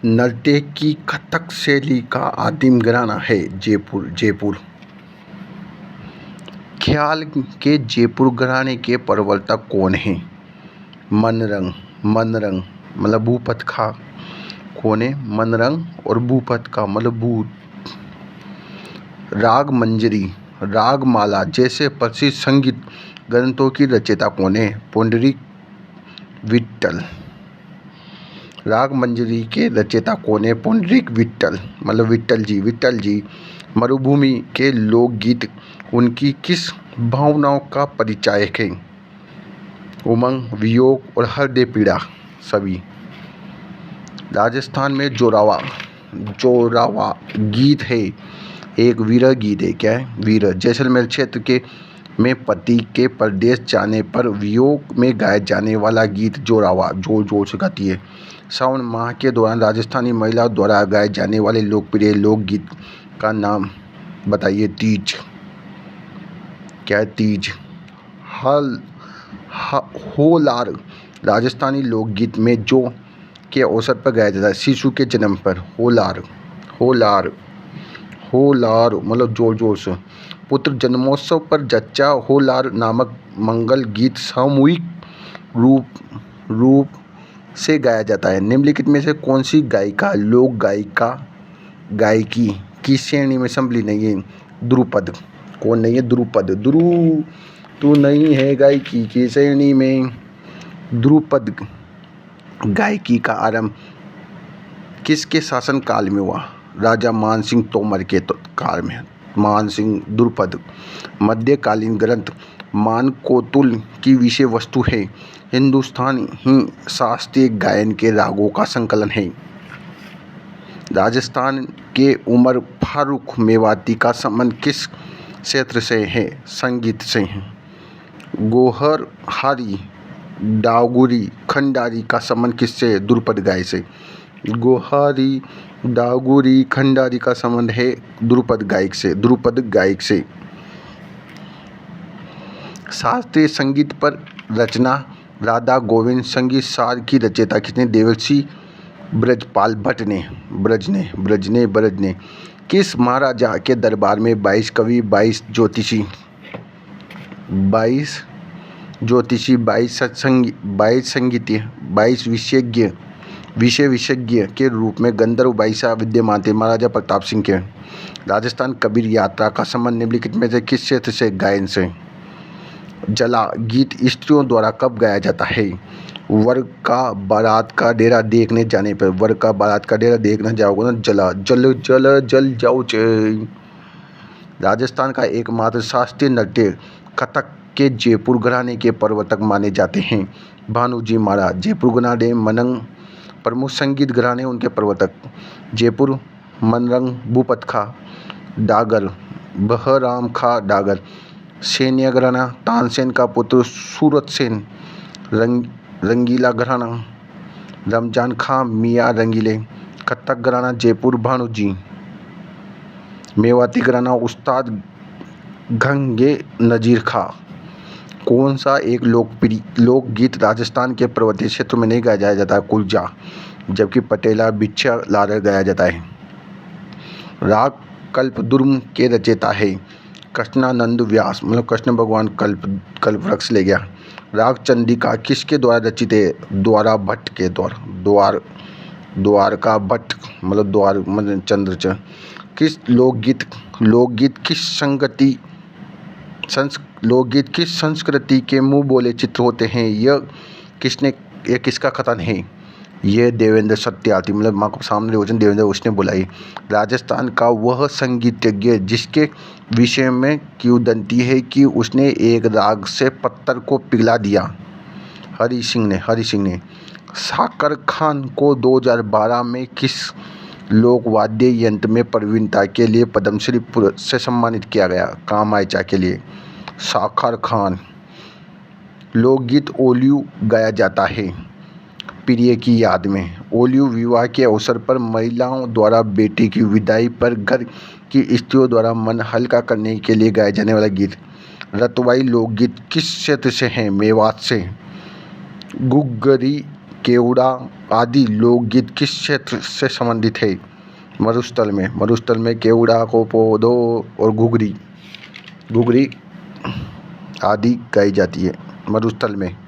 नृत्य की कथक शैली का आदिम घराना है जयपुर। जयपुर ख्याल के जयपुर घराने के प्रवर्तक कौन हैं? मनरंग। मनरंग मतलब भूपत खा कौन है? मनरंग और भूपत का मतलब भूत। राग मंजरी, रागमाला जैसे प्रसिद्ध संगीत ग्रंथों की रचयिता कौन है? पुंडरीक विट्ठल। राग मंजरी के रचयिता कौन है? पुंडरीक विट्ठल मतलब विट्ठल जी। विट्ठल जी मरुभूमि के लोकगीत उनकी किस भावनाओं का परिचायक है? उमंग, वियोग और हृदय पीड़ा सभी। राजस्थान में जोरावा, जोरावा गीत है, एक वीर गीत है। क्या है? वीर। जैसलमेर क्षेत्र के में पति के परदेश जाने पर वियोग में गाया जाने वाला गीत जोरावा जोर जोर से गाती है। सावन माह के दौरान राजस्थानी महिलाओं द्वारा गाए जाने वाले लोकप्रिय लोकगीत का नाम बताइए। तीज। क्या है? तीज। होलार राजस्थानी लोकगीत में जो के अवसर पर गाया जाता है शिशु के जन्म पर। होलार। होलार। होलार मतलब जोर जोर से। पुत्र जन्मोत्सव पर जच्चा होलार नामक मंगल गीत सामूहिक रूप से गाया जाता है। निम्नलिखित में से कौन सी गायिका लोक गायकी की श्रेणी में सम्मिलित नहीं है? द्रुपद। कौन नहीं है? द्रुपद। तू नहीं है गायकी की श्रेणी में। द्रुपद गायकी का आरंभ किसके शासन काल में हुआ? राजा मानसिंह तोमर के काल में। मानसिंह। द्रुपद मध्यकालीन ग्रंथ मानकोतुल की विषय वस्तु है। हिंदुस्तानी शास्त्रीय गायन के रागों का संकलन है। राजस्थान के उमर फारूक मेवाती का संबंध किस क्षेत्र से है? संगीत से है। गोहर हारी डागुरी खंडारी का संबंध किससे है? द्रुपद गाय से। गोहारी डागुरी खंडारी का संबंध है द्रुपद गायक से। द्रुपद गायक से। शास्त्रीय संगीत पर रचना राधा गोविंद संगीत सार की रचयिता किसने? देवर्षि ब्रजपाल भट्ट ने। ब्रज ने। किस महाराजा के दरबार में 22 कवि, 22 ज्योतिषी, 22 संगीतज्ञ, 22 विषय विशेषज्ञ के रूप में गंधर्व 22 विद्यमान थे? महाराजा प्रताप सिंह के। राजस्थान कबीर यात्रा का संबंध निम्नलिखित में से किस क्षेत्र से? गायन से। जला गीत स्त्रियों द्वारा कब गाया जाता है? वर का बारात का डेरा देखने जाने पर। वर का बारात का डेरा देखने जाओगे ना, जला जल जल जल जाओ चे। राजस्थान का एकमात्र शास्त्रीय नृत्य कथक के जयपुर घराने के प्रवर्तक माने जाते हैं भानुजी महाराज। जयपुर घराने मनंग प्रमुख संगीत घराने उनके प्रवर्तक। जयपुर मनरंग भूपत खा डागर, बहराम खा डागर। सैन्य घराना तानसेन का पुत्र सूरत सेन। रंगीला घराना रमजान खां मियाँ रंगीले। कथक घराना जयपुर भानुजी। मेवाती घराना उस्ताद गंगे नजीर खां। कौन सा एक लोकगीत राजस्थान के पर्वतीय क्षेत्र में नहीं गाया जाता है? कुलजा। जबकि पटेला बिच्छा लारर गाया जाता है। राग कल्पद्रुम के रचयिता है कृष्णानंद व्यास मतलब कृष्ण भगवान कल्प वृक्ष ले गया। राग चंडिका किसके द्वारा रचित है? द्वारा भट्ट के द्वारा। द्वारका भट्ट मतलब द्वार मतलब चंद्र। किस लोकगीत किस संस्कृति के मुंह बोले चित्र होते हैं? यह किसका कथन है? यह देवेंद्र सत्यार्थी मतलब माँ को सामने वचन देवेंद्र उसने बुलाई। राजस्थान का वह संगीतज्ञ जिसके विषय में किंवदंती है कि उसने एक राग से पत्थर को पिघला दिया। हरि सिंह ने। साकर खान को 2012 में किस लोकवाद्य यंत्र में प्रवीणता के लिए पद्मश्री से सम्मानित किया गया? कामायचा के लिए। साकर खान। लोकगीत ओलियू गाया जाता है प्रिय की याद में। ओलियू विवाह के अवसर पर महिलाओं द्वारा बेटी की विदाई पर घर की स्त्रियों द्वारा मन हल्का करने के लिए गाया जाने वाला गीत। रतवाई लोकगीत किस क्षेत्र से है? मेवात से। गुग्गरी केवड़ा आदि लोकगीत किस क्षेत्र से संबंधित है? मरुस्थल में। मरुस्थल में केवड़ा, कोपोदो और घुघरी आदि गाई जाती है मरुस्थल में।